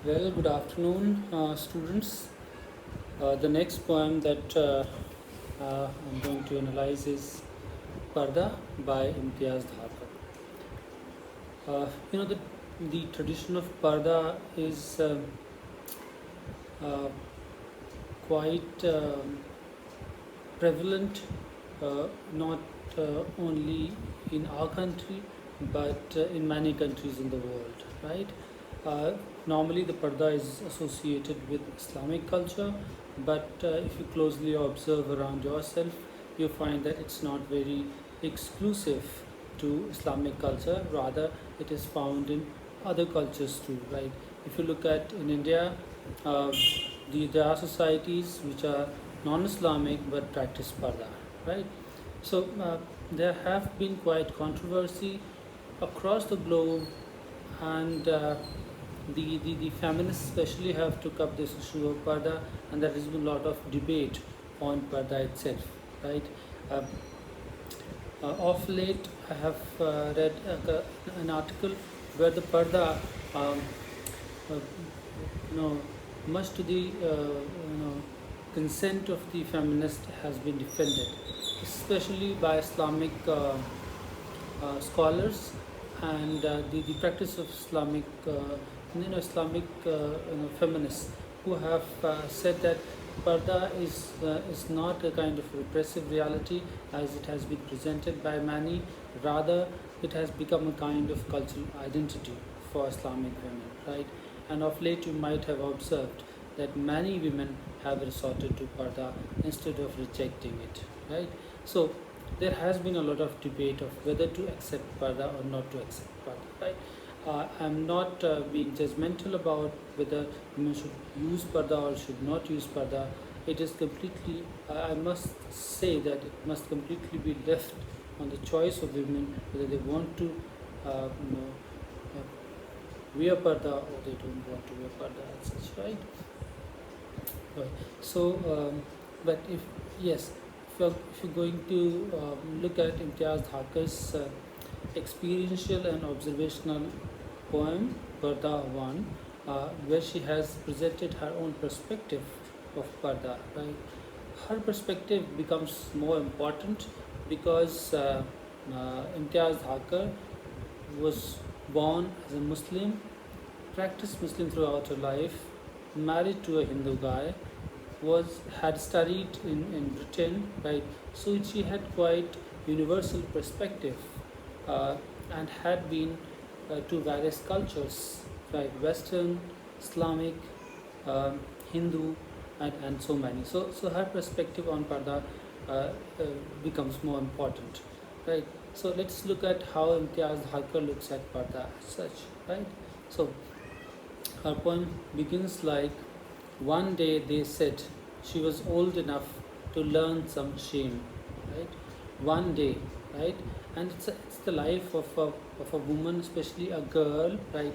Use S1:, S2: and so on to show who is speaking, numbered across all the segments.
S1: Well, good afternoon, students. The next poem that I'm going to analyze is Purdah by Imtiaz Dharkar. The tradition of Purdah is uh, quite prevalent, not only in our country, but in many countries in the world, right? Uh, Normally, the Purdah is associated with Islamic culture, but if you closely observe around yourself, you find that it's not very exclusive to Islamic culture. Rather, it is found in other cultures too, right? If you look at in India, uh, there are societies which are non-Islamic but practice Parda, right? So there have been quite controversy across the globe, and the feminists especially have took up this issue of Parda, and there has been a lot of debate on Parda itself, right? Uh, of late, I have read an article where the Parda uh, you know, much to the consent of the feminist has been defended, especially by Islamic scholars and the practice of Islamic Islamic feminists who have said that Parda is not a kind of repressive reality as it has been presented by many. Rather, it has become a kind of cultural identity for Islamic women, right? And of late, you might have observed that many women have resorted to Parda instead of rejecting it, right? So, there has been a lot of debate of whether to accept Parda or not to accept Parda, right? I'm not being judgmental about whether women should use Parda or should not use Parda. It is completely, I must say that it must completely be left on the choice of women whether they want to uh, wear Parda or they don't want to wear Parda as such, right? Right. So, but if yes, if you're going to look at Imtiaz Dharkar's experiential and observational poem Purdah I, where she has presented her own perspective of Purdah, right? Her perspective becomes more important because Imtiaz Dharkar was born as a Muslim, practiced Muslim throughout her life, married to a Hindu guy, had studied in Britain, right? So she had quite universal perspective and had been to various cultures, right? Western, Islamic, um, Hindu, and so many. So her perspective on Parda uh, uh, becomes more important, right? So let's look at how Imtiaz Dharkar looks at Parda as such, right? So her poem begins like, one day they said she was old enough to learn some shame, right? One day, right? And it's the life of a woman, especially a girl, right?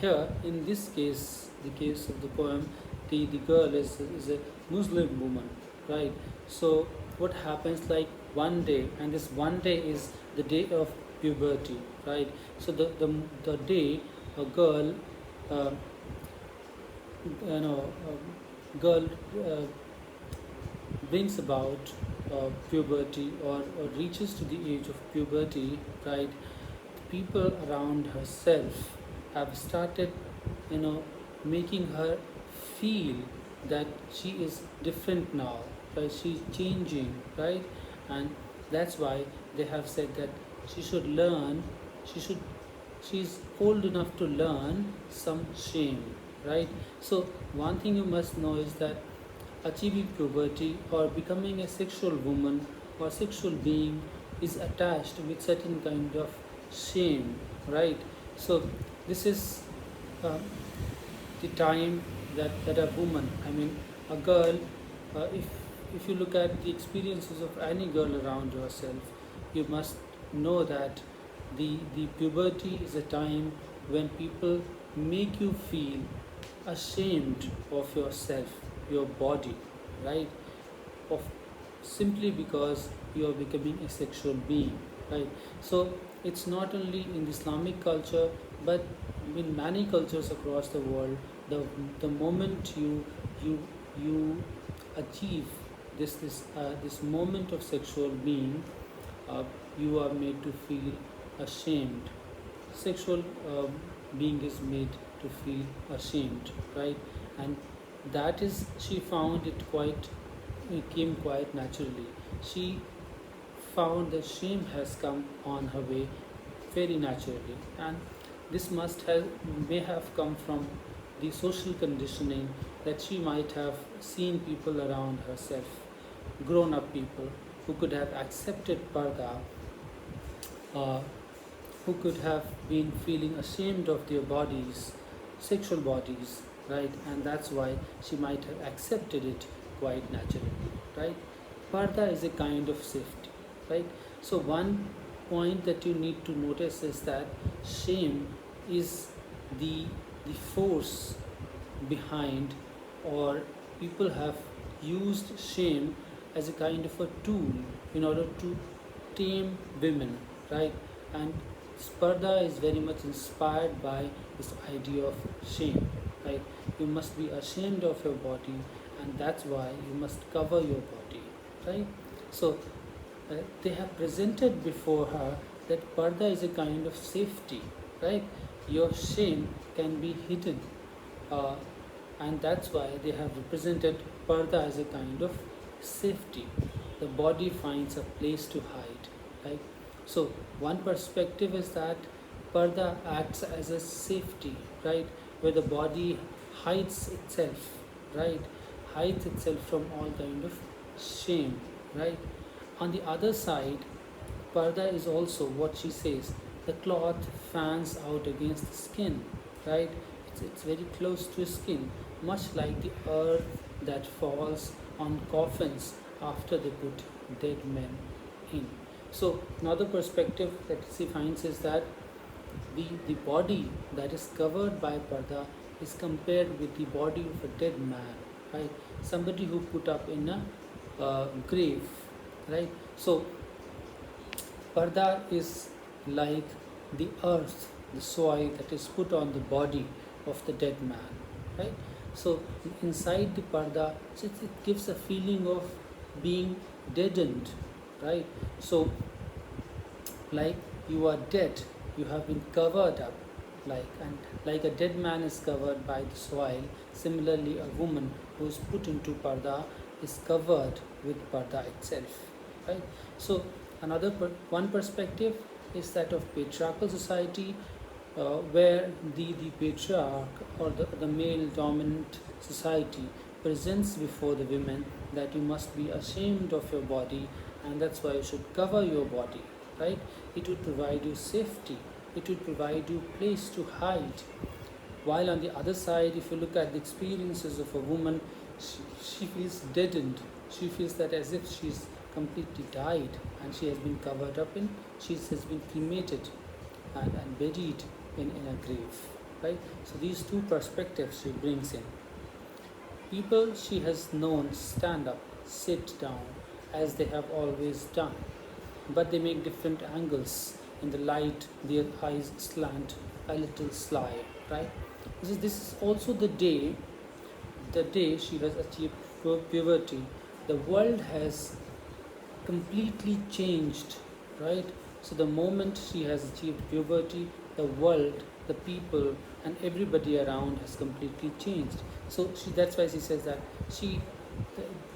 S1: Here, in this case, the case of the poem, the girl is a Muslim woman, right? So, what happens like one day, and this one day is the day of puberty, right? So, the day a girl uh, you know girl brings about puberty or reaches to the age of puberty, right? People around herself have started you know making her feel that she is different now, right? She's changing, right? And that's why they have said that she should learn, she should she's old enough to learn some shame, right? So one thing you must know is that achieving puberty or becoming a sexual woman or sexual being is attached with certain kind of shame, right? So this is uh, the time that a woman, I mean a girl, if you look at the experiences of any girl around yourself, you must know that the puberty is a time when people make you feel ashamed of yourself, your body, right? Of simply because you are becoming a sexual being, right? So it's not only in the Islamic culture, but in many cultures across the world, the the moment you you achieve this moment of sexual being, uh, you are made to feel ashamed. Sexual being is made to feel ashamed, right? And that is, she found it quite, it came quite naturally. She found that shame has come on her way very naturally, and this must have may have come from the social conditioning that she might have seen people around herself, grown up people who could have accepted parda, uh, who could have been feeling ashamed of their bodies, sexual bodies, right? And that's why she might have accepted it quite naturally, right? Parda is a kind of safety, right? So, one point that you need to notice is that shame is the, the force behind, or people have used shame as a kind of a tool in order to tame women, right? And Sparda is very much inspired by this idea of shame, right? You must be ashamed of your body, and that's why you must cover your body, right? So they have presented before her that parda is a kind of safety, right? Your shame can be hidden, uh, and that's why they have represented parda as a kind of safety. The body finds a place to hide, right? So one perspective is that parda acts as a safety, right, where the body hides itself, right, hides itself from all kind of shame, right? On the other side, parda is also what she says, the cloth fans out against the skin, right? It's very close to skin, much like the earth that falls on coffins after they put dead men in. So another perspective that she finds is that the body that is covered by parda is compared with the body of a dead man, right? Somebody who put up in a grave, right? So parda is like the earth, the soil that is put on the body of the dead man, right? So inside the parda, it gives a feeling of being deadened, right? So like you are dead, you have been covered up, and like a dead man is covered by the soil, similarly a woman who is put into parda is covered with parda itself, right? So one perspective is that of patriarchal society, where the patriarch, or the male dominant society, presents before the women that you must be ashamed of your body, and that's why you should cover your body, right? It would provide you safety, it would provide you place to hide. While on the other side, if you look at the experiences of a woman, she feels deadened. She feels that as if she's completely died, and she has been covered up in, she has been cremated and buried in a grave, right? So these two perspectives she brings in. People she has known stand up, sit down, as they have always done, but they make different angles in the light, their eyes slant a little sly, right? This is also the day she has achieved puberty. The world has completely changed, right? So the moment she has achieved puberty, the world, the people, and everybody around has completely changed. So that's why she says that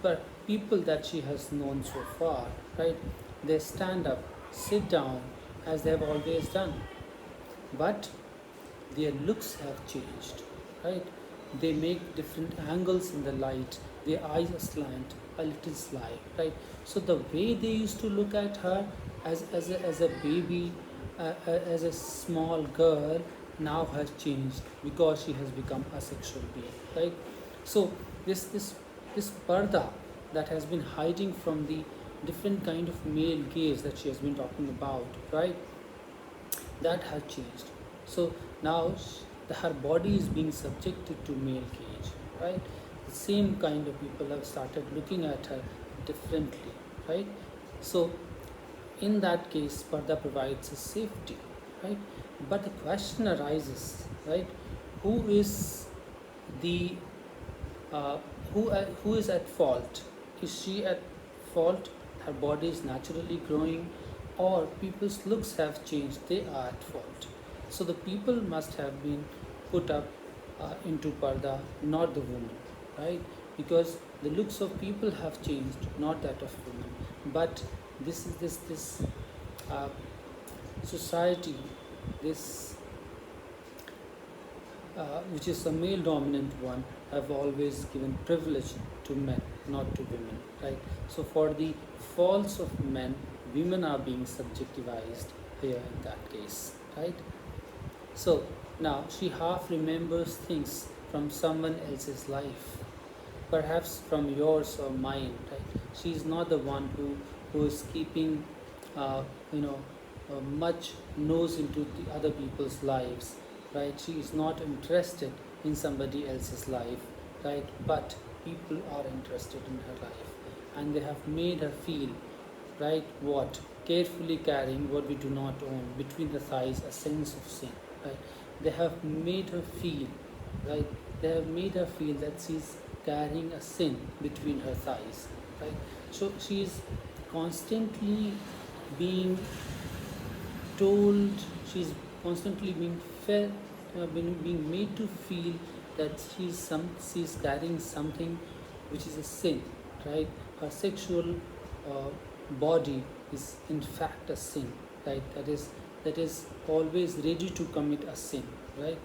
S1: but people that she has known so far, right? They stand up, sit down, as they have always done, but their looks have changed, right? They make different angles in the light, their eyes are slant, a little sly, right? So the way they used to look at her as a baby, as a small girl, now has changed because she has become a sexual being, right? So this parda that has been hiding from the different kind of male gaze that she has been talking about, right? That has changed. So now her body is being subjected to male gaze, right? The same kind of people have started looking at her differently, right? So in that case, parda provides a safety, right? But the question arises right? Who is the who is at fault? Is she at fault? Her body is naturally growing, or people's looks have changed? They are at fault. So the people must have been put up into parda, not the woman, right? Because the looks of people have changed, not that of women. But this uh, society, this which is a male dominant one, have always given privilege to men, not to women, right? So for the faults of men, women are being subjectivized here in that case, right? So now she half remembers things from someone else's life, perhaps from yours or mine, right? She is not the one who is keeping, uh, you know, much nose into the other people's lives, right? She is not interested in somebody else's life, right? But people are interested in her life, and they have made her feel, right? What? Carefully carrying what we do not own between the thighs, a sense of sin, right? They have made her feel, right? They have made her feel that she's carrying a sin between her thighs, right? So she is constantly being told, she's constantly being fed, being made to feel that she's carrying something which is a sin, right? Her sexual uh, body is in fact a sin, right? That is always ready to commit a sin, right?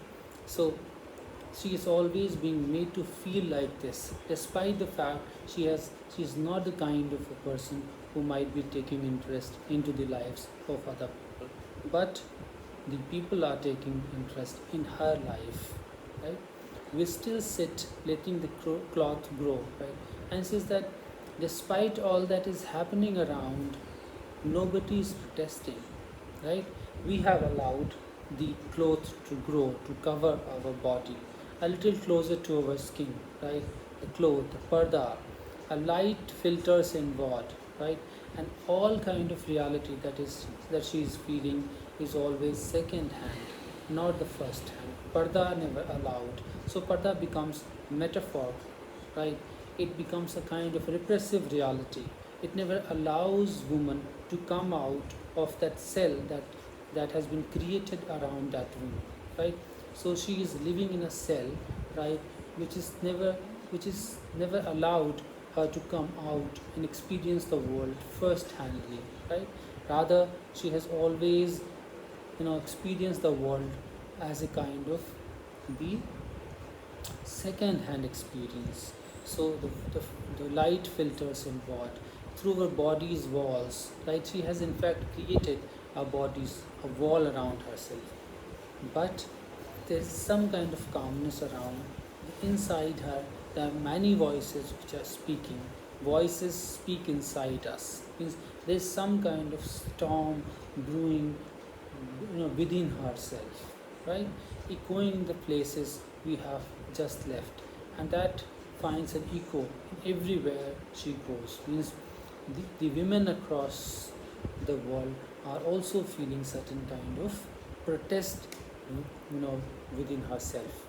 S1: So she is always being made to feel like this, despite the fact she is not the kind of a person who might be taking interest into the lives of other people. But the people are taking interest in her life, right? We still sit letting the cloth grow, right? And says that despite all that is happening around, nobody is protesting, right? We have allowed the cloth to grow, to cover our body a little closer to our skin, right? The cloth, the parda, a light filters inward, right? And all kind of reality that she is feeling is always second hand, not the first hand. Parda never allowed. So parda becomes metaphor, right? It becomes a kind of repressive reality. It never allows woman to come out of that cell that has been created around that woman, right? So she is living in a cell, right, which is never allowed her to come out and experience the world first handly, right? Rather, she has always, experienced the world as a kind of the second hand experience. So the light filters inward through her body's walls, right? She has in fact created her body's a wall around herself, but there's some kind of calmness around. Inside her, there are many voices which are speaking. Voices speak inside us. Means there's some kind of storm brewing, within herself, right? Echoing the places we have just left, and that finds an echo in everywhere she goes. Means the women across the world are also feeling certain kind of protest, within herself.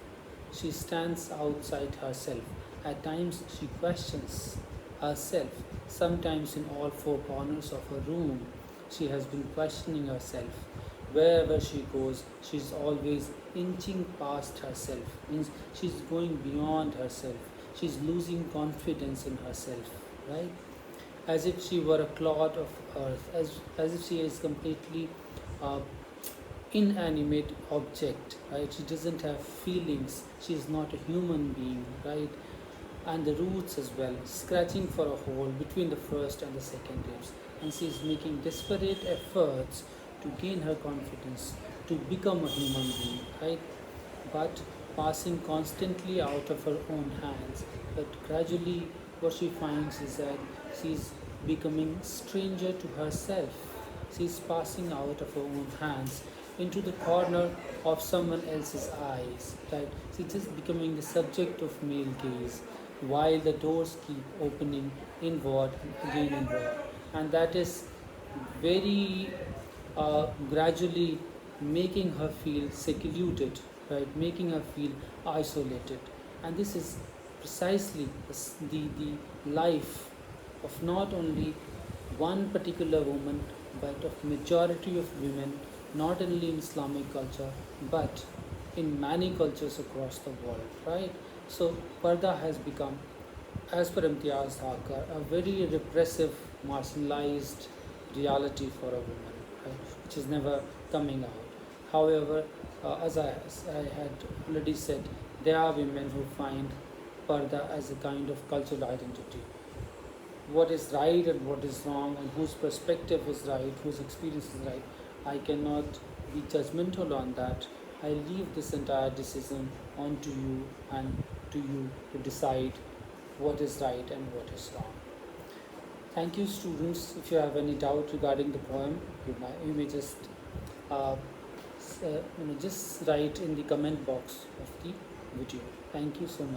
S1: She stands outside herself. At times she questions herself. Sometimes in all four corners of her room, she has been questioning herself. Wherever she goes, she's always inching past herself. Means she's going beyond herself. She's losing confidence in herself, right? As if she were a clod of earth, as if she is completely uh, inanimate object, right? She doesn't have feelings. She is not a human being, right? And the roots as well, scratching for a hole between the first and the second ribs. And she is making desperate efforts to gain her confidence, to become a human being, right? But passing constantly out of her own hands. But gradually, what she finds is that she's becoming stranger to herself. She's passing out of her own hands into the corner of someone else's eyes, right? She's just becoming the subject of male gaze, while the doors keep opening inward and again inward. And that is very gradually making her feel secluded, right, making her feel isolated. And this is precisely the life of not only one particular woman, but of majority of women, not only in Islamic culture, but in many cultures across the world, right? So Parda has become, as per Imtiaz Dharkar, a very repressive, marginalized reality for a woman, right, which is never coming out. However, as I had already said, there are women who find Parda as a kind of cultural identity. What is right and what is wrong, and whose perspective is right, whose experience is right, I cannot be judgmental on that. I leave this entire decision on to you and to you to decide what is right and what is wrong. Thank you, students. If you have any doubt regarding the poem, you may just just write in the comment box of the video. Thank you so much.